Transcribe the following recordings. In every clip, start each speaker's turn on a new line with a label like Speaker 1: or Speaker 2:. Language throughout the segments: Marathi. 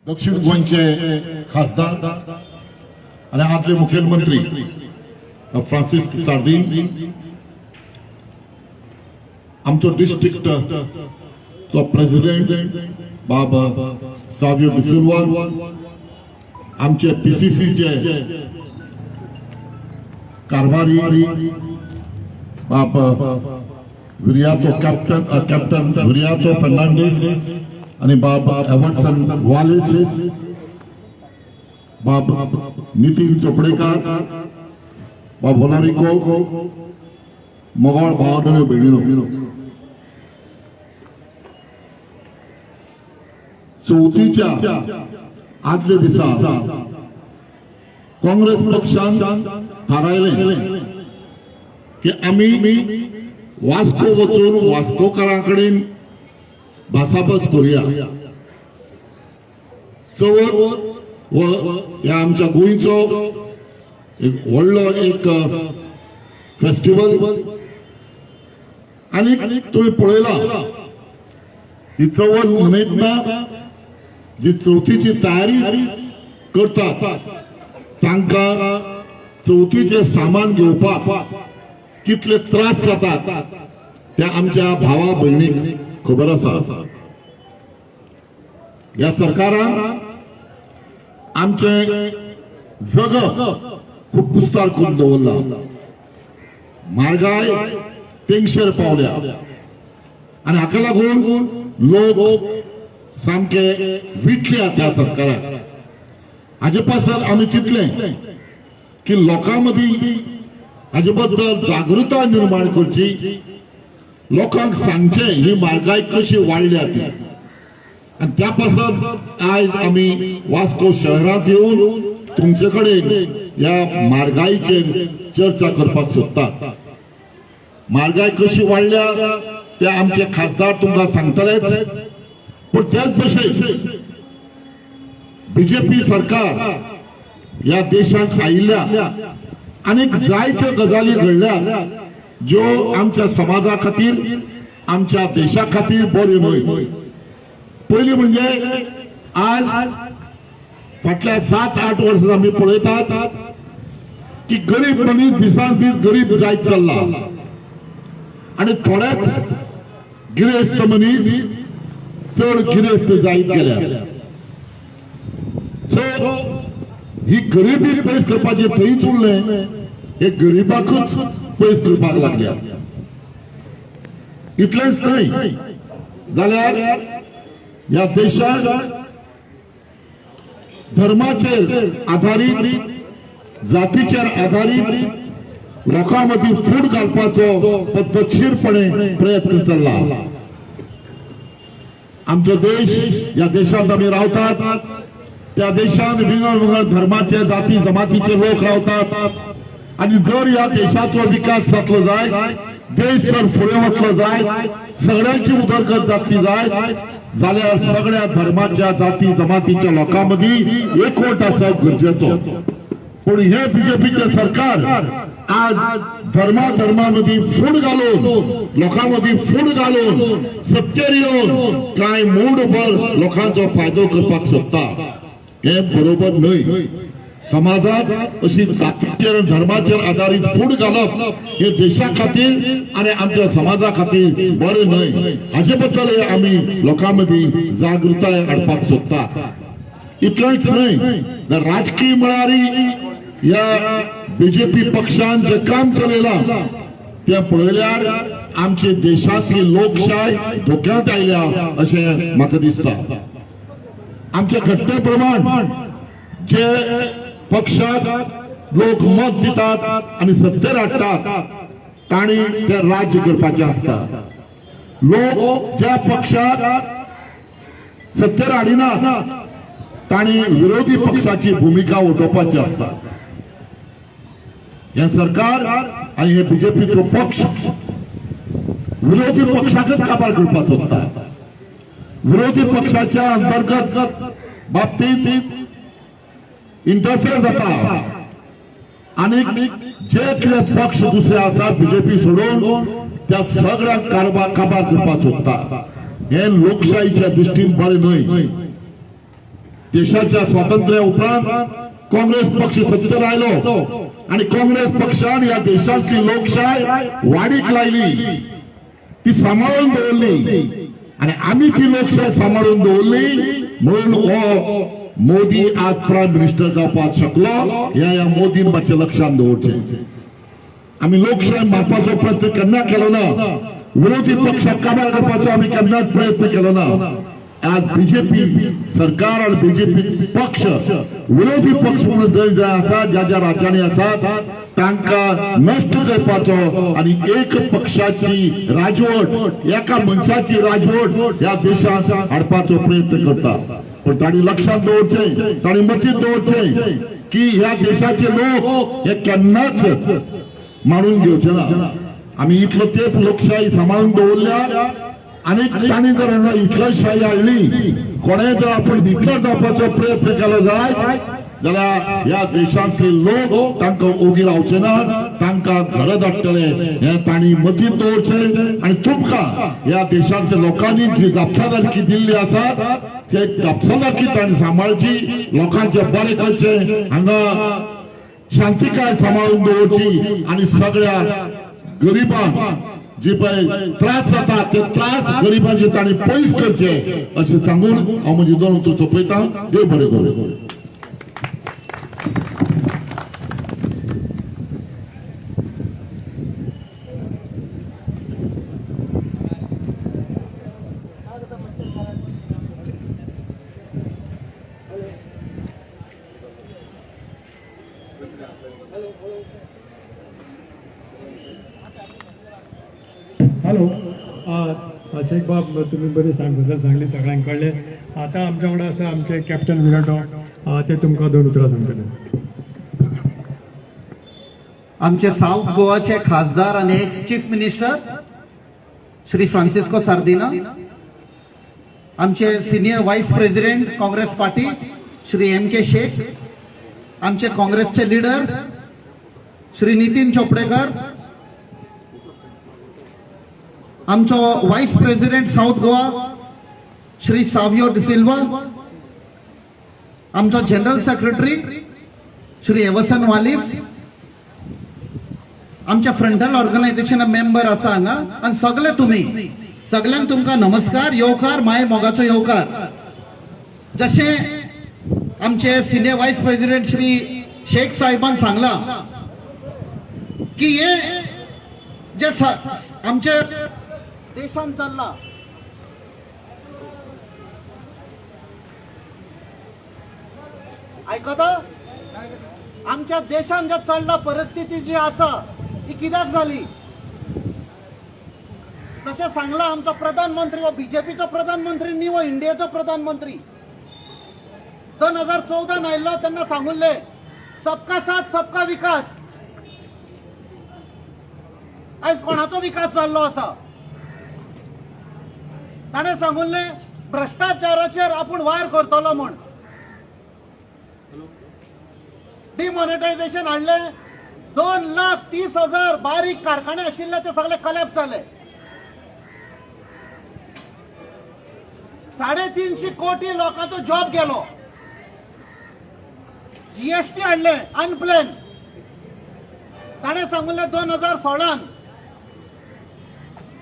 Speaker 1: दक्षिण गोंयचे खासदार आणि आदले मुख्यमंत्री फ्रांसिस सार्दिन, आमचो डिस्ट्रिक्ट चो प्रेसिडेंट बाबा सावियो डिसिल्वा, आमचे पीसीसीचे कारभारी बाबा विरियातो कॅप्टन विरियातो फर्नांडिस आणि बाबा एवर्सन वालेस, बाबा नितीन चोपडेकर, बाबा होलारिको, मोगोळ भावांनो भयणीनो, चवथीच्या आदले दिसा काँग्रेस पक्षान थारायलें की आमी वास्को वचून वास्कोकारांकडेन भासाभास करूया. चवथ ह्या आमच्या गोंयचो एक व्हडलो एक फेस्टिवल आनी तुम्ही पळयला ही चवथ मनयतना जी चवथीची तयारी करतात तांकां चवथीचे सामान घेवपाक कितले त्रास जातात त्या आमच्या भावा भयणीक खबर आसा. या सरकारान आमचे जग खूप कुस्तार करून दवरला. म्हारगाय तेंगशेर पावल्या आणि हाका लागून लोक सामके विटले त्या सरकाराक. हाजे पासत आमी चिंतले की लोकांमदी हाजे बद्दल जागृताय निर्माण करची, लोकांक सांगचे ही म्हारगाय कशी वाडल्या ती. आणि त्या पासत आज आमी वास्को शहरात येऊन तुमचे कडेन या म्हारगायेचेर चर्चा करपाक सोदतात. म्हारगाय कशी वाडल्या ते आमचे खासदार तुमकां सांगतलेच, पण त्याच भशेन बीजेपी सरकार या देशात आयिल्ल्या अनेक जायत्यो गजाली घडल्या ज्यो आमच्या समाजा खातीर आमच्या देशा खातीर बऱ्यो न्हय. पयली म्हणजे आज फाटल्या 7-8 वर्सां आमी पळयतात की गरीब मनीस दिसान दीस गरीब जायत चल्ला आणि थोडेच गिरेस्त मनीस चड गिरेस्त जायत गेल्या. सो ही गरिबी पयस करपाचे थंयच उरलें, हे गरिबाकूच पयस करपाक लागल्या. इतलेंच न्हय जाल्यार या देशात धर्माचेर आधारीत, जातीचेर आधारीत लोकांमदी फूट घालपाचो पद्धतशीरपणे प्रयत्न चल्ला. आमचो देश, ज्या देशांत आमी रावतात त्या देशांत विंगड धर्माचे, जाती जमातीचे लोक रावतात. आणि जर या देशाचो विकास जातलो जाय, देश जर फुडें वतलो जाय, सगळ्यांची उदरगत जातली जाय जाल्यार सगळ्या धर्माच्या, जाती जमातीच्या लोकांमदी एकवट आसप गरजेचो. पण हे बीजेपीचे सरकार आज धर्मामदी फूट घालून, लोकांमदी फूट घालून सत्तेर येवन कांय मूडभर लोकांचो फायदो करपाक सोदता. हे बरोबर न्हय. समाजात अशी जातीचेर धर्माचेर आधारीत फूट घालप हे देशा खातीर आणि आमच्या समाजा खातीर बरें न्हय. हाचे बद्दल आमी लोकांमदी जागृताय हाडपाक सोदता. इतलेंच न्हय तर राजकीय मळारी या बीजेपी पक्षान जे काम चलयलां ते पळयल्यार आमचे देशांतली लोकशाय धोक्यांत आयल्या अशें म्हाका दिसता. आमच्या घटने प्रमाण जे पक्षाक लोक मत दितात आणि सत्तेर हाडटात तांणी ते राज्य करपाचे आसता. लोक ज्या पक्षाक सत्तेर हाडिना तांणी विरोधी पक्षाची भूमिका वटोवपाची आसता. हे सरकार आणि हे बीजेपीचो पक्ष विरोधी पक्षाकच काबार करपाक सोदता. विरोधी पक्षाच्या अंतर्गत बाबतीत इंटरफेअर जाता आणि जे कितें पक्ष दुसरे आसा बीजेपी सोडून त्या सगळ्यांक काबार करपाक सोदता. हे लोकशाहीच्या दृष्टीन बरें न्हय. देशाच्या स्वातंत्र्या उपरांत काँग्रेस पक्ष सत्तेवर राहिलो आणि काँग्रेस पक्षाने या देशातली लोकशाही वाढीक लायली, ती सांभाळून दवरली आणि आम्ही ती लोकशाही सांभाळून दवरली म्हणून हो मोदी आज प्राईम मिनिस्टर जावपाक शकलो. या मोदीन मातशें लक्षात दवरचें. आम्ही लोकशाही मारपाचो प्रयत्न केन्ना केलो ना, विरोधी पक्षाक काबार करपाचो आम्ही केन्नाच प्रयत्न केलो ना. आज बीजेपी सरकार आणि बीजेपी पक्ष विरोधी पक्ष म्हणून जंय जंय आसा, ज्या ज्या राज्यांनी आसात तांकां नष्ट करपाचो आणि एक पक्षाची राजवट, एका मनशाची राजवट ह्या देशात हाडपाचो प्रयत्न करता. पण तांणी लक्षात दवरचें, तांणी मतींत दवरचें की ह्या देशाचे लोक हे केन्नाच मारून घेवचे ना. आम्ही इतलो तेंप लोकशाही सांबाळून दवरल्या आणि तांणी जर हिटलरशाही हाडली, कोणेय जर आपण हिटलर जावपाचो प्रयत्न केलो जाल्यार ह्या देशांतले लोक तांकां ओगी रावचे ना, तांकां घर धाडटले हे तांणी मतींत दवरचें. आणि तुमकां ह्या देशांतल्या लोकांनी जी जापसालदारकी दिल्ली आसा ते जापसालदारकी तांणी सांबाळची, लोकांचे बरें करचें, हांगा शांतिकाय सांबाळून दवरची आणि सगळ्या गरिबांक जे पळय त्रास जाता ते त्रास गरिबांचे तांणी पयस करचे अशें सांगून हांव म्हजी दोन उतर सोंपयतां. देव बरें करूं.
Speaker 2: हॅलो, शेख बाब तुम्ही बरी गजाल सांगली सगळ्यांक कळ्ळे. आता आमच्या वांगडा आसा आमचे कॅप्टन विराटो, ते तुमकां दोन उतरां सांगतले.
Speaker 3: आमचे साऊथ गोवाचे खासदार आणि ex chief minister Shri Francisco Sardinha, आमचे senior vice president Congress party Shri MK Shaikh, आमचे काँग्रेसचे लीडर श्री नितीन चोपडेकर, आमचो vice president south Goa Shri Savio D'Silva, आमचो जनरल सेक्रेटरी श्री एवसन वालिस, आमच्या फ्रंटल ऑर्गनायझेशन मेंबर आसा हांगा आणि सगळे तुम्ही सगळ्यांक तुमकां नमस्कार, येवकार, माये मोगाचो येवकार. जशे आमचे senior vice president Shri Shaikh साहेबान सांगला की हे जे आमचे देशान चल्ला आयकता, आमच्या देशान जे चल्ला परिस्थिती जी आसा ही कित्याक जाली. तशें सांगला आमचो प्रधानमंत्री व बीजेपीचो प्रधानमंत्री न्ही व इंडियेचो प्रधानमंत्री 2014 आयिल्लो तेन्ना सांगुल्ले सबका साथ सबका विकास. आयज कोणाचो विकास जाल्लो आसा. ताणें सांगुल्ले भ्रष्टाचाराचेर आपूण वार करतलो म्हण. डिमॉनिटायझेशन हाडले, 2,30,000 बारीक कारखाने आशिल्ले ते सगळे कलॅप्स जाले. 350 कोटी लोकांचो जॉब गेलो. GST हाडले अनप्लॅन. ताणें सांगुल्ले 2016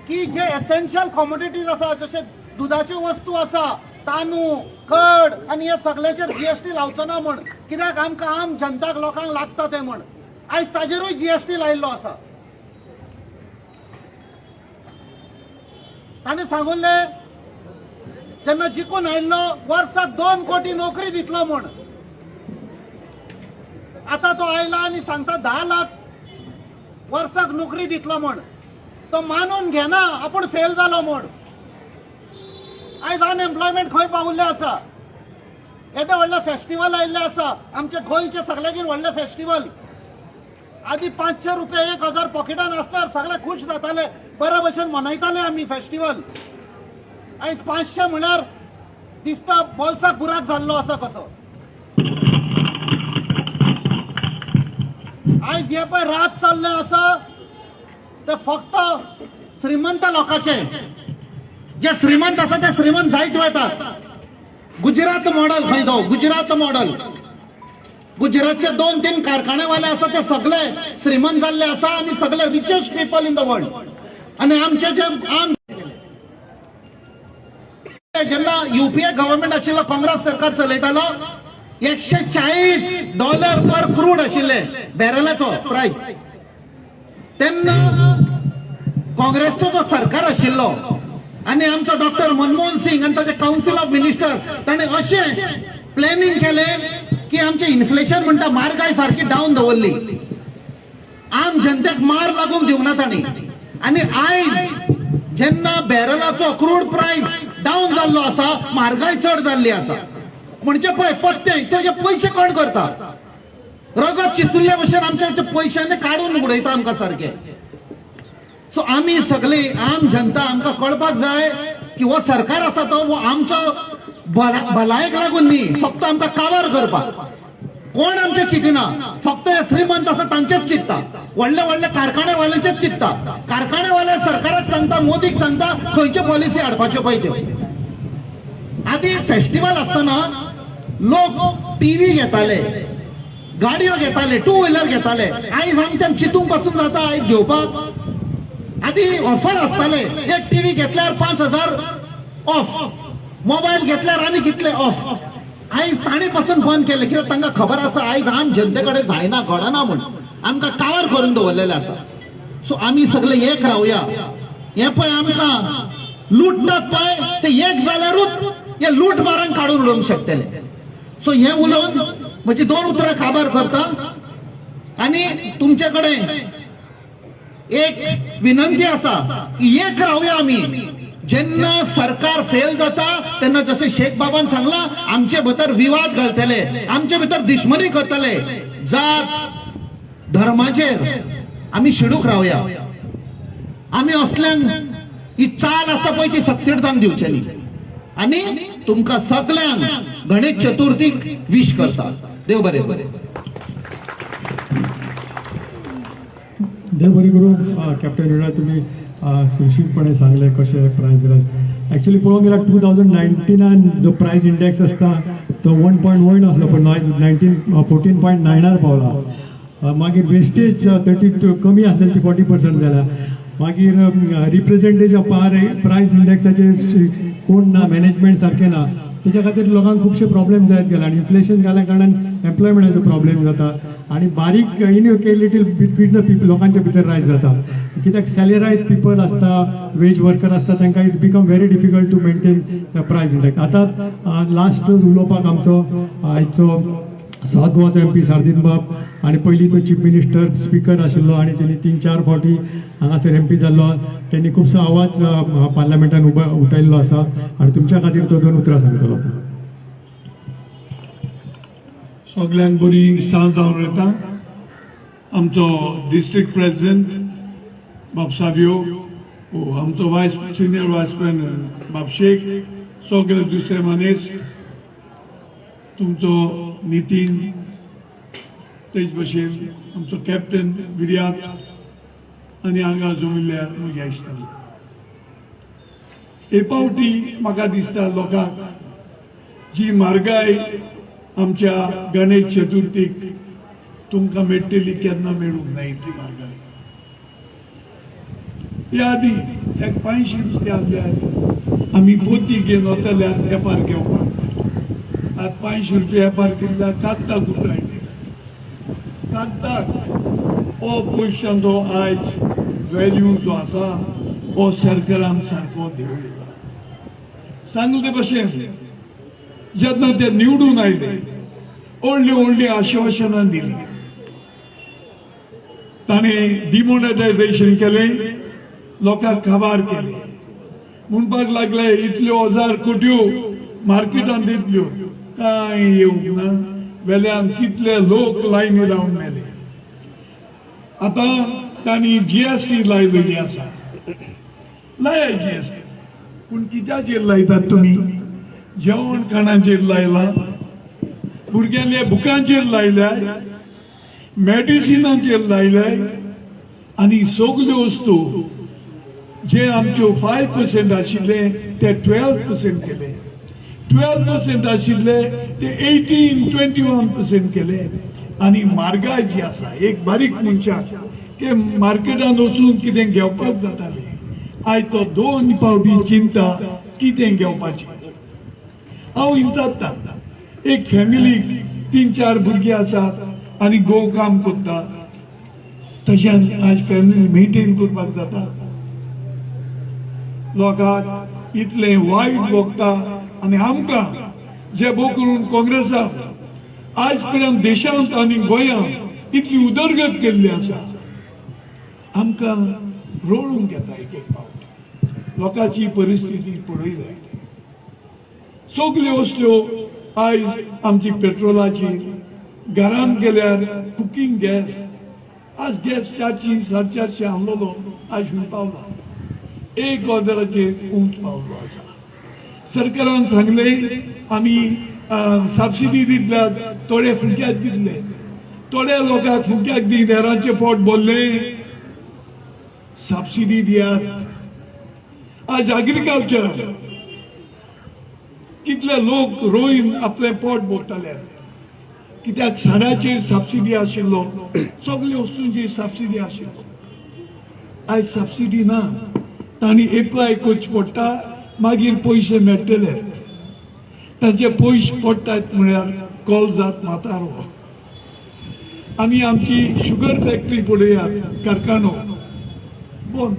Speaker 3: की जे एसेन्शियल कॉमोडिटीज आसा जशे दुधाच्यो वस्तू आसा, तांदूळ, कड आणि हे सगळ्याचेर GST लावचो ना म्हण, कित्याक आमकां आम जनताक लोकांक लागता ते म्हण. आयज ताजेरूय GST लायिल्लो आसा. ताणें सांगुल्ले जेन्ना जिखून आयिल्लो वर्साक 2 कोटी नोकरी दितलो म्हण. आता तो आयला आणि सांगता 10 लाख वर्साक नोकरी दितलो म्हण. तो मानून घेना आपूण फेल जालो म्हण. आयज अनएम्प्लॉयमेंट खंय पावुल्ले आसा. येदे व्हडले फेस्टिवल आयिल्ले आसा, आमचे गोंयचे सगळ्याकीन व्हडले फेस्टिवल. आदी 500 रुपया 1,000 पॉकेटान आसल्यार सगळे खूश जाताले, बरे भशेन मनयताले आमी फेस्टिवल. आयज 500 म्हळ्यार दिसता बोल्साक बुराक जाल्लो आसा कसो. आयज हे पळय रात चल्ले आसा ते फक्त श्रीमंत लोकांचे. जे श्रीमंत आसा ते श्रीमंत जायत वतात. गुजरात मॉडेल खंय तो गुजरात मॉडेल गुजरातचे 2-3 कारखानेवाले आसा ते सगळे श्रीमंत जाल्ले आसा आणि सगळे richest people in the world आणि आमचे जे जेन्ना युपीए गव्हर्नमेंट आशिल्लो काँग्रेस सरकार चलयतालो $140 पर क्रूड आशिल्ले बॅरलाचो प्राइस तेन्ना काँग्रेसचो जो सरकार आशिल्लो आणि आमचो डॉक्टर मनमोहन सिंग आणि ताचे काउन्सिल ऑफ मिनिस्टर ताणे अशें प्लॅनिंग केले की आमचे इन्फ्लेशन म्हणटा म्हारगाय सारकी डावन दवरली आम जनतेक मार लागूंक दिवना ताणी आणि आयज जेन्ना बॅरलाचो क्रूड प्राइस डावन जाल्लो आसा म्हारगाय चड जाल्ली आसा म्हणजे पळय पत्ते तेजे पयशे कोण करता रगत चितुल्ले भशेन आमचे पयशांनी काढून उडयता आमकां सारखे सो आमी सगळी आम जनता आमकां कळपाक जाय की हो सरकार आसा तो हो आमच्या भलायक लागून न्ही फक्त आमकां काबार करपाक कोण आमचे चिंतिना फक्त हे श्रीमंत आसा तांचेच चिंतता व्हडले व्हडले कारखानेवाल्यांचेच चिंतता कारखानेवाले सरकाराक सांगता मोदीक सांगता खंयच्यो पॉलिसी हाडपाच्यो पळय त्यो आदी फेस्टिवल आसतना लोक टीव्ही घेताले गाडयो घेताले 2 व्हीलर घेताले आयज आमच्यान चिंतूंक पासून जाता आयज घेवपाक आधी ऑफर असताले एक टीव्ही घेतल्यावर 5,000 ऑफ मोबाईल घेतल्यावर आणि कितले ऑफ आयज ताणी पासून बंद केले कित्याक तांकां खबर आसा आयज आम जनतेकडे जायना घडना म्हण आमकां कावर करून दवरलेले आसा सो आमी सगळे एक रावया हे पळय आमकां लुटतात पळय ते एक जाल्यारूच हे लूट मारांक काडून उडोवंक शकतले सो हे उलोवन म्हजी 2 उतरां काबार करता आणि तुमचे कडेन एक विनंती आसा की एक रावया आमी जेन्ना सरकार फेल जाता तेन्ना जसे शेख बाबान सांगला आमचे भितर विवाद घालतले आमचे भितर दुश्मनी करतले जात धर्माचेर आमी शिडूक रावया आमी असल्यान ही चाल आसा पळय ती सक्सेड जावंक दिवचे न्ही आणि तुमकां सगळ्यांक गणेश चतुर्थीक विश करता देव बरें
Speaker 2: देव बरी करू कॅप्टन विरा तुम्ही सुशिक्षितपणे सांगले कसे प्राइस दिला ॲक्च्युली पळोवंक गेल्यार 2019 जो प्राइस इंडेक्स असता तो 1.1 असलो पण 14.9 पावला मागीर वेस्टेज 32 कमी आसलेली ती 40% जाला मागीर रिप्रेझेंटेज ऑफ प्राइस इंडेक्साचे कोण ना मॅनेजमेंट सारखे ना त्याच्या खातीर लोकांक खुबशे प्रॉब्लेम जायत गेला आणि इन्फ्लेशन जाल्या कारणान एम्प्लॉयमेंटाचो प्रॉब्लेम जाता आणि बारीक लिटील बिटवीन द पीपल लोकांच्या भितर रायज जाता कित्याक सॅलरायज पीपल असता वेज वर्कर असता तांकां it become very difficult to maintain the price index आतां लास्ट उलोवपाक आमचो आयचो साउथ गोवाचो MP सार्दीन बाब आणि पयलीं तो चीफ मिनिस्टर स्पीकर आशिल्लो आणि त्यांनी 3-4 फावटी हांगासर MP जाल्लो त्यांनी खुबसो आवाज पार्लमेंटान उठयल्लो आसा आणि तुमच्या खातीर तो 2 उतरां सांगतलो
Speaker 4: सगळ्यांक बरी सांज जावन येता आमचो डिस्ट्रिक्ट प्रेसिडेंट बाबसाबियो आमचो सिनियर वायस प्रेसिडेंट बाब शेख सगळे दुसरे मनीस तुमचो नितीन तेच भशेन आमचो कॅप्टन विर्यात आनी हांगा जमिल्ल्या म्हज्या इश्टांनी हे पावटी म्हाका दिसता लोकांक जी म्हारगाय आमच्या गणेश चतुर्थीक तुमकां मेळटली केन्ना मेळूंक ना इतली म्हारगाय त्या आदी एक 500 रुपया आसल्यार आमी पोती घेवन वतल्यार वेपार घेवपाक आज 500 रुपया वेपार केल्ल्या कागदाक उठाय कागदाक हो पयशांचो आयज व्हॅल्यू जो आसा हो सरकारान सारको देंवयला सांगू ते भशेन जेन्ना ते निवडून आयले व्हडली आश्वासनां दिली ताणें डिमोनेटायझेशन केलें लोकांक काबार केले म्हणपाक लागले इतल्यो 1000 कोट्यो मार्केटान दितल्यो कांय येवंक ना वेल्यान कितले लोक लायनी लावन मेले आतां तांणी GST लायलेली आसा लाया GST पूण कित्याचेर लायतात तुमी जेवण खाणांचेर लायला भुरग्यांच्या बुकांचेर लायल्याय मेडिसिनांचेर लायल्याय आनी सगल्यो वस्तू जे आमच्यो 5% आशिल्ले ते 12% केले 12% आशिल्ले ते 18-21% केले आणि म्हारगाय जी आसा एक बारीक मनशाक के मार्केटान वचून कितें घेवपाक जाताले आयज तो 2 पावटी चिंता कितें घेवपाचें हांव इंताता एक फॅमिलीक 3-4 भुरगीं आसात आनी घोव काम करता तशेंच आज फॅमिली मेंटेन करपाक जाता लोकांक इतले वायट भोगता आनी आमकां जे भोव करून काँग्रेसाक आज पर्यंत देशांत आनी गोंयांत इतली उदरगत केल्ली आसा आमकां रोळूंक येता एक फावट लोकांची परिस्थिती पळयल्या सगल्यो वस्तू आयज आमची पेट्रोलाचेर घरांत गेल्यार कुकिंग गॅस आज गॅस 400-450 आहलोलो आज खूंय पावला 1000चेर उंच पावलो आसा सरकारान सांगले आमी सबसिडी दितल्यात थोडे फुडक्याक दितले थोड्या लोकांक फुडक्याक दी हेरांचें पोट भरले सबसिडी दियात आज एग्रीकल्चर कितले लोक रोयन आपले पोट भरतले कित्याक साडाचेर सबसिडी आशिल्लो सगळ्या वस्तूंचेर सबसिडी आशिल्लो आयज सबसिडी ना तांणी एप्लाय करचें पडटा मागीर पयशे मेळटले तांचे पयशे पडटात म्हळ्यार कॉलजात मातारो आनी आमची शुगर फॅक्टरी पळयात कारखानो बंद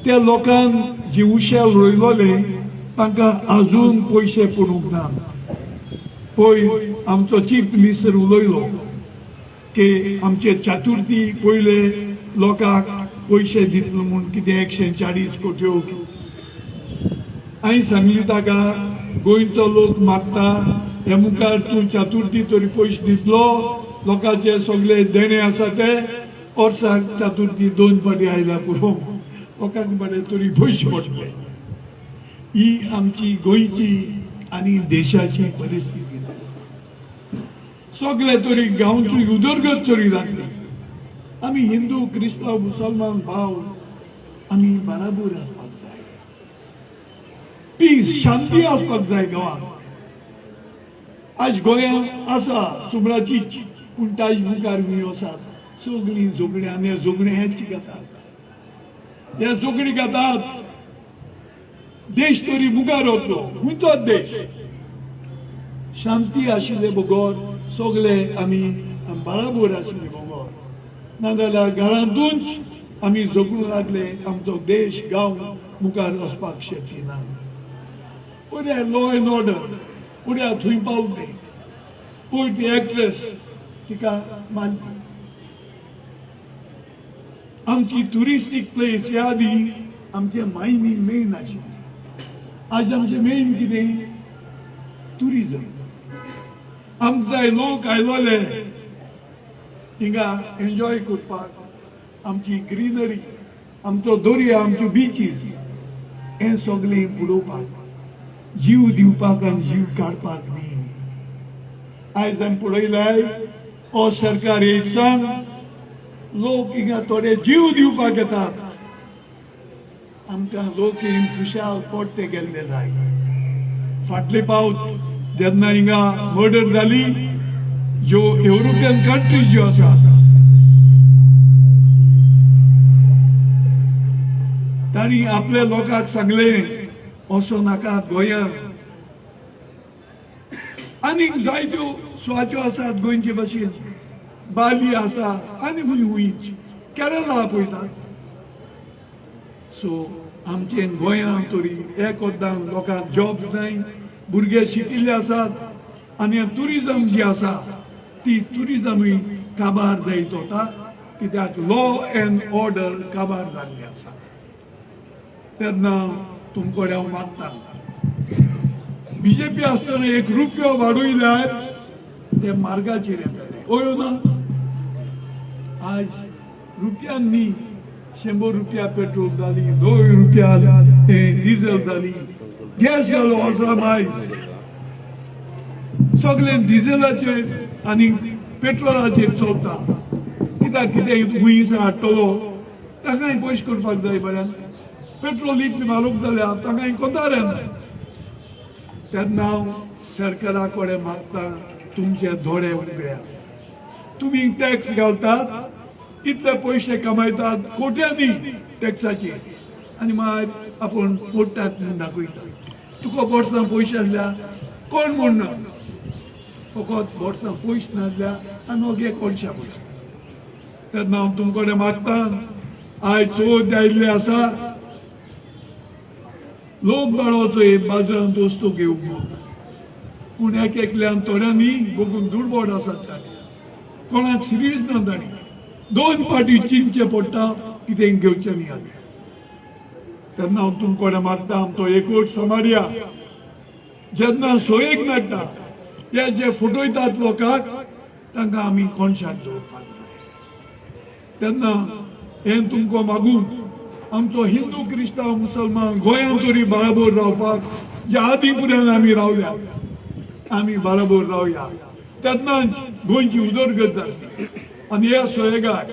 Speaker 4: त्या लोकांक जे उशेल रोयलोले तांकां अजून पयशे पडूंक ना पळय आमचो चीफ मिनिस्टर उलयलो की आमचे चतुर्थी पयले लोकांक पयशे दितलो म्हूण कितें 140 कोट्यो हांवें सांगली ताका गोंयचो लोक मागता हे मुखार तूं चतुर्थी तरी पयशे दितलो लोकांचे सगळे देणे आसा ते वर्साक चतुर्थी 2 फावटी आयल्या पुरो लोकांक बरें तरी पयशे पडटले ही आमची गोंयची आनी देशाची परिस्थिती सगळे तरी गांवची उदरगत तरी जातली आमी हिंदू क्रिस्तांव मुसलमान भाव आमी बराबर आसपाक जाय पीस शांती आसपाक जाय गांवांत आज गोंयांत आसा सुमराची पूण ताज मुखार खंय वसात सगळीं झगडीं आनी झगडीं हेच घेतात हे झगडीं घेतात देश तरी मुखार वतलो खंयचोच देश शांती आशिल्ले बगोर सगळे आमी बराबर आशिल्ले बगोर नाजाल्यार घरांतूच आमी झगडूंक लागले आमचो देश गांव मुखार वचपाक शक्य ना पुढे लॉ एंड ऑर्डर पुढे थंय पावले पळय ती एक्ट्रेस तिका मारली आमची ट्युरिस्टीक प्लेस ह्या आदी आमचे मायनी मेन आशिल्ली आज आमचे मेन कितें ट्युरिजम आमचे लोक आयलोले थिंगा एन्जॉय करपाक आमची ग्रीनरी आमचो दर्या आमच्यो बिचीस हे सगळें बुडोवपाक जीव दिवपाक आनी जीव काडपाक न्ही आयज आमी पळयल्यार हो सरकार येयसान लोक हिंगा थोडे जीव दिवपाक येतात आमकां लोक खुशाल पोट्टे गेल्ले जाय फाटले पावट जेन्ना हिंगा मर्डर जाली ज्यो युरोपियन कंट्रीज ज्यो आसा तांणी आपल्या लोकांक सांगले असो नाका गोंयांत आनीक जायत्यो सुवात्यो आसात गोंयचे भाशेन बाली आसा आनी खंय केरळा पळयतात सो आमचे गोंयांत तरी एक वद्दां लोकांक जॉब नाय भुरगे शिकिल्ले आसात आनी ट्युरिजम जी आसा ती ट्युरिजमूय काबार जायत वता कित्याक लॉ एंड ऑर्डर काबार जाल्ली आसा तेन्ना तुमकडे हांव मागता बीजेपी आसतना 1 रुपयो वाडयल्यार ते मार्गाचेर येतले ओयो ना आज रुपयांनी 100 रुपया पेट्रोल जाली 2 रुपया डिझेल जाली गॅस जालो आयज सगळे डिझेलाचेर आनी पेट्रोलाचेर चलता कित्याक कितें गुयस हाडटलो ताकाय पयशे करपाक जाय बऱ्यान पेट्रोल इतलें म्हारग जाल्यार ताकाय कोतार येना तेन्ना हांव सरकारा कडेन मागता तुमचे दोळे उगड्या. तुम्ही टॅक्स घालतात, इतले पयशे कमायतात कोट्यांनी टॅक्साचे, आनी मागीर आपूण मोडटात म्हूण दाखयता. तुका बोर्सां पयशे आसल्या कोण म्हणना, फकत बोर्सां पयशे नासल्या आनी ओगे कोणशा पयशे. तेन्ना हांव तुमचे कडेन मागता, आयज चवथ आयिल्ली आसा, लोक मेळोवचो हे बाजारांत वस्तू घेवंक, पूण एक एकल्यान थोड्यांनी बघून दुडबोड आसात ताणी, कोणाक सिरियस ना ताणी. 2 पाटी चिंतचे पडटा कितें घेवचें न्ही आमी. तेन्ना हांव तुमचे कडेन मागता, आमचो एकूच समाज जेन्ना सोयेक नाडटा हे जे फुटयतात लोकांक, तांकां आमी कोणशाक दवरपाक जाय. तेन्ना हें तुमकां मागून आमचो हिंदू क्रिस्तांव मुसलमान गोंयांत तरी बराबर रावपाक जे आदी फुड्यान आमी रावल्या, आमी बराबर रावया. तेन्नाच गोंयची उदरगत जातली. आनी ह्या सोयेगाक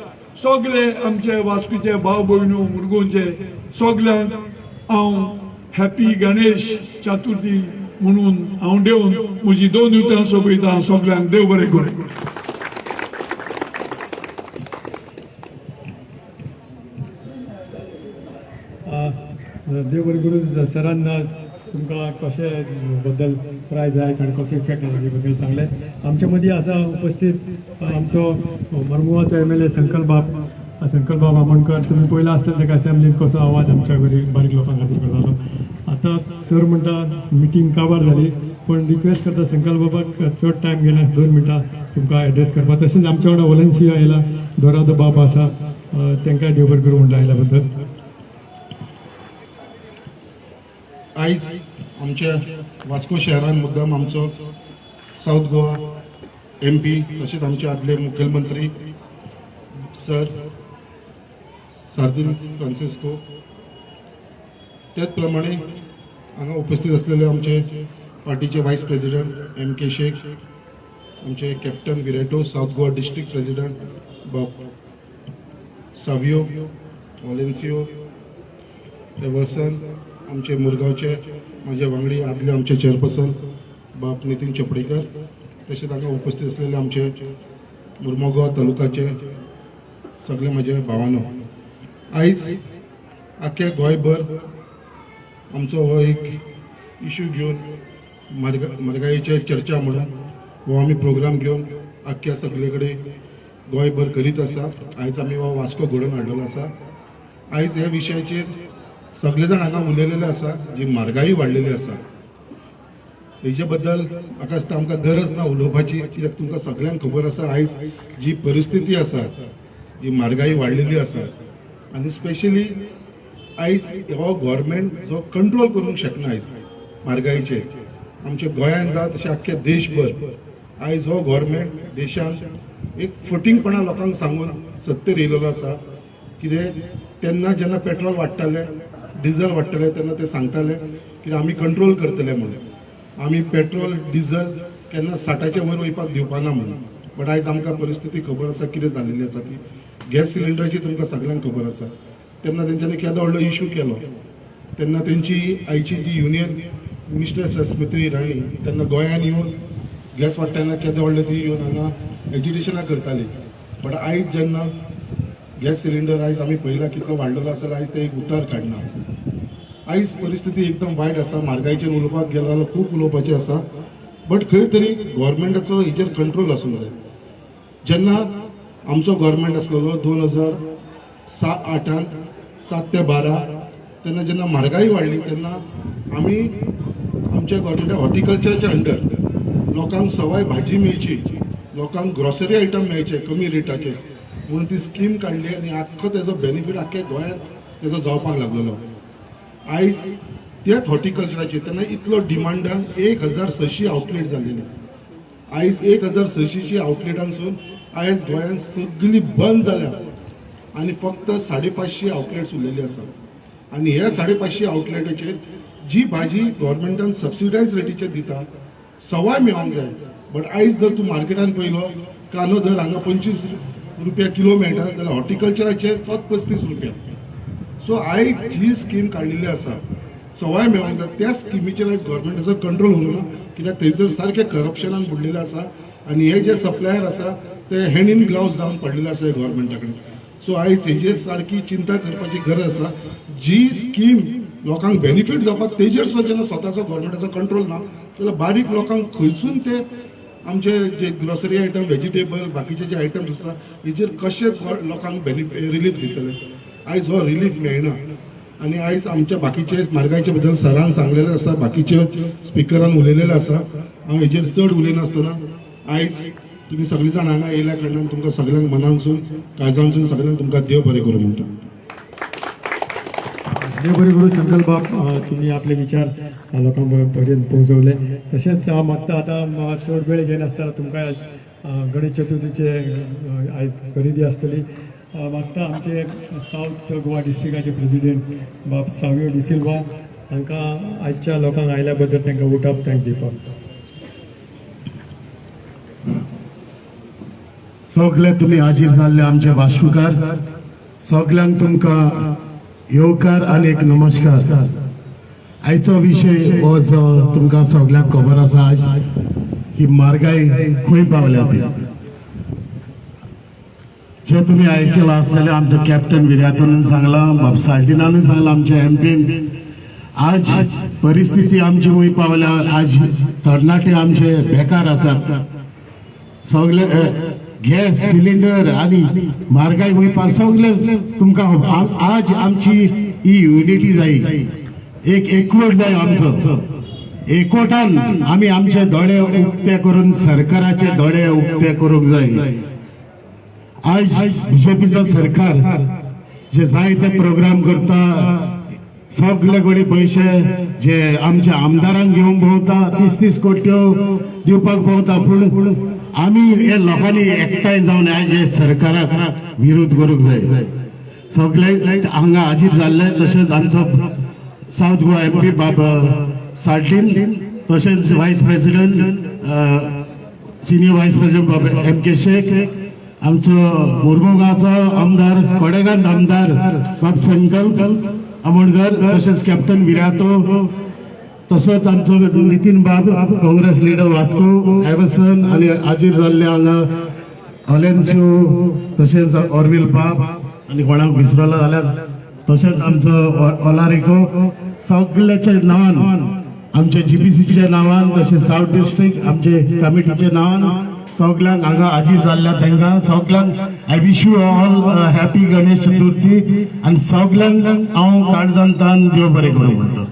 Speaker 4: सगळे आमचे वास्कोचे भाव भयणो मुरगोंचे सगळ्यांक हांव हॅपी गणेश चतुर्थी म्हणून हांव देवन म्हजी 2 उतरां सोंपयता. सगळ्यांक देव बरें करूं.
Speaker 2: देव बरें करून. सरान तुमकां कशे बद्दल प्रायज आयक आनी कसो इफेक्ट जालो हे बद्दल सांगलें. आमचे मदीं आसा उपस्थित आमचो मरमुगांवचो MLA संकल्प बाब आमोणकर. तुमी पयला आसतना ताका असेंब्लीत कसो आवाज आमच्या बारीक लोकां खातीर करतालो. आतां सर म्हणटा मिटींग काबार जाली, पण रिक्वेस्ट करता संकल्प बाबाक चड टायम घेना, 2 मिनटां तुमकां एड्रेस करपाक. तशेंच आमच्या वांगडा वॉलंटियर आयला, दोरादो बाब आसा, तांकांय देव बरें करूं म्हणटा आयल्या बद्दल.
Speaker 1: आयज आमच्या वास्को शहरान मुद्दाम आमचो साऊथ गोवा MP तशेंच आमचे आदले मुखेलमंत्री सर सार्दिन फ्रांसिस्को, त्याच प्रमाणे हांगा उपस्थित असलेले आमचे पार्टीचे वायस प्रेसिडेंट MK शेख, आमचे captain Vireto, south Goa district president बाब सावियो वॉलेन्सियो, एवर्सन, आमचे मुरगांवचे माझे वांगडी आदले आमचे चेअरपर्सन बाब नितीन चपडेकर, तसेच हांगा उपस्थित असलेले आमचे मुरमुगांव तालुकाचे सगळे माझे भावांनो. आयज आख्या गोंयभर आमचो हो एक इश्यू घेवन म्हारगायेचेर चर्चा म्हणून हो आमी प्रोग्राम घेवन आख्या सगळे कडेन गोंयभर करीत आसा. आयज आमी हो वास्को घडोवन हाडलेलो आसा. आयज ह्या विशयाचेर सगळे जाण हांगा उलयलेले आसा, जी म्हारगाई वाडलेली आसा हेजे बद्दल म्हाका दिसता आमकां गरज ना उलोवपाची, कित्याक तुमकां सगळ्यांक खबर आसा आयज जी परिस्थिती आसा, जी म्हारगाई वाडलेली आसा, आनी स्पेशली आयज हो गव्हर्मेंट जो कंट्रोल करूंक शकना आयज म्हारगायेचेर, आमच्या गोंयांत जाता तशें आख्ख्या देशभर आयज हो गव्हर्मेंट देशांत एक फटींगपणा लोकांक सांगून सत्तेर येयलेलो आसा. कितें तेन्ना जेन्ना पेट्रोल वाडटाले, डिझल वाडटले, तेन्ना ते सांगताले की आमी कंट्रोल करतले म्हणून, आमी पेट्रोल डिझल केन्ना 60च्या वयर वयपाक दिवपाना म्हणून. बट आयज आमकां परिस्थिती खबर आसा कितें जाल्ली आसा ती. गॅस सिलिंडराची तुमकां सगळ्यांक खबर आसा. तेन्ना तेंच्यांनी केदो व्हडलो इश्यू केलो, तेन्ना तेंची आयची जी युनियन मिनिस्टर स्मृती इराणी तेन्ना गोंयांत येवन गॅस वाडटा तेन्ना केदो व्हडलो ती येवन हांगा एज्युटेशनां करताली. बट आयज जेन्ना गॅस सिलिंडर आयज आमी पळयला कितलो वाडलेलो आसा, आयज ते एक उतार काडना. आयज परिस्थिती एकदम वायट आसा. म्हारगायेचेर उलोवपाक गेलो जाल्यार खूब उलोवपाचें आसा. बट खंय तरी गव्हर्मेंटाचो हेचेर कंट्रोल आसूंक जाय. जेन्ना आमचो गव्हर्मेंट आसलेलो 2007-8 7 ते 12 तेन्ना जेन्ना म्हारगाई वाडली तेन्ना आमी आमच्या गव्हर्मेंटाक हॉर्टिकल्चरच्या अंडर लोकांक सवाय भाजी मेळची, लोकांक ग्रॉसरी आयटम मेळचे कमी रेटाचे म्हणून ती स्कीम काडली आनी आख्खो तेजो बेनिफीट आख्ख्या गोंयांत तेजो जावपाक लागलेलो. आयज त्याच हॉर्टिकल्चराचेर तेन्ना इतलो डिमांडान 1600 आउटलेट जाल्लेले. आयज 1600 आउटलेटांसून आयज गोंयांत सगळी बंद जाल्या आनी फक्त 550 आउटलेट्स उरलेले आसा. आनी ह्या 550 आउटलेटाचेर जी भाजी गव्हर्मेंटान सबसिडायज रेटीचेर दिता सवाय मेळोंक जाय. बट आयज जर तूं मार्केटान पळयलो कांदो दर हांगा 25 रुपया किलो मेळटा जाल्यार हॉर्टिकल्चराचेर तोच 35 रुपया. सो आयज जी स्कीम काडिल्ली आसा
Speaker 5: सवाय मेळोंक जाय त्या स्किमीचेर आयज गव्हर्मेंटाचो कंट्रोल उरलो ना, कित्याक थंयसर सारकें करप्शनान बुडलेले आसा आनी हे जे सप्लायर आसा ते हँड इन ग्लावज जावन पडलेले आसा गव्हर्मेंटा कडेन. सो आयज हेजेर सारकी चिंता करपाची गरज आसा. जी स्कीम लोकांक बेनिफीट जावपाक तेजेर सुद्दां जेन्ना स्वताचो गव्हर्मेंटाचो कंट्रोल ना जाल्यार बारीक लोकांक खंयसून ते आमचे जे ग्रोसरी आयटम व्हेजिटेबल बाकीचे जे आयटम्स आसा हेजेर कशे लोकांक रिलीफ दितले. आयज हो रिलीफ मेळना आनी आयज आमच्या बाकीचे म्हारगायचे बद्दल सरान सांगलेले आसा, बाकीचे स्पिकरान उलयलेले आसा. हांव हेजेर चड उलयनासतना आयज तुमी सगळीं जाण हांगा येयल्या कारणान तुमकां सगळ्यांक मनानसून काळजांसून सगळ्यांक तुमकां देव बरें करूं म्हणटा.
Speaker 2: देव बरें करूं संकल्प बाब, तुम्ही आपले विचार लोकांपर्यंत पोहोचवले. तशेंच हांव मागता आतां चड वेळ घेनासतना तुमकां आज गणेश चतुर्थीचे आयज खरेदी आसतली. मागता आमचे साऊथ गोवा डिस्ट्रिक्टाचे प्रेसिडेंट बाब सावियो डिसिल्वा तांकां आयच्या लोकांक आयल्या बद्दल तांकां वोट ऑफ थँक्स दिवपाक.
Speaker 6: सगळे तुम्ही हाजीर जाल्ले आमचे वाशुकार सगळ्यांक तुमकां येवकार आनी एक नमस्कार. आयचो विशय हो जो तुमकां सगळ्यांक खबर आसा आज की म्हारगाय खंय पावल्या ती. जे तुम्ही आयकलां आसतलें आमचो कॅप्टन विर्यातून सांगलां, बाब साल्टिनानूय सांगलां, आमच्या एमपीन. आज परिस्थिती आमची खंय पावल्या. आज तरणाटे आमचे बेकार आसात. सगळे गॅस सिलिंडर आणि म्हारगाय वयपा सगळे तुमकां आज आमची ही युनिटी जाय, एक एकवट जाय. आमचो एकवटान आमी आमचे दोळे उक्ते करून सरकाराचे दोळे उक्ते करूंक जाय. आज बीजेपीचो सरकार जे जायते प्रोग्राम करता, सगळे कडेन पयशे जे आमच्या आमदारांक घेवंक भोंवता, 30 कोट्यो दिवपाक भोंवता. पूण आमी हे लोकांनी एकठांय जावन हे सरकाराक विरोध करूंक जाय. सगळे हांगा हाजीर जाल्ले. तशेंच आमचो साऊथ गोवा एमपी बाब साल्टीन, तशेंच vice president senior vice president बाब MK शेख, आमचो मुर्मुगांवचो आमदार, कोडेगांव आमदार बाब संकल्प आमोणकर, तशेंच कॅप्टन विरातो, तसोच आमचो नितीन बाब काँग्रेस लिडर वास्को एवसन आनी हाजीर जाल्ले हांगा ऑलेन्सियो, तशेंच ऑरविल बाब आनी कोणाक विसरलो जाल्यार तशेंच आमचो ओलारिको. सगळ्याचे नांवान आमचे GPCचे नांवान, तशेंच साऊथ डिस्ट्रिक्ट आमचे कमिटीचे नांवान सगळ्यांक हांगा हाजीर जाल्ल्या तांकां सगळ्यांक I wish you all happy Ganesh Chaturthi. आनी सगळ्यांक हांव काळजांतल्यान देव बरें करूं म्हणटा.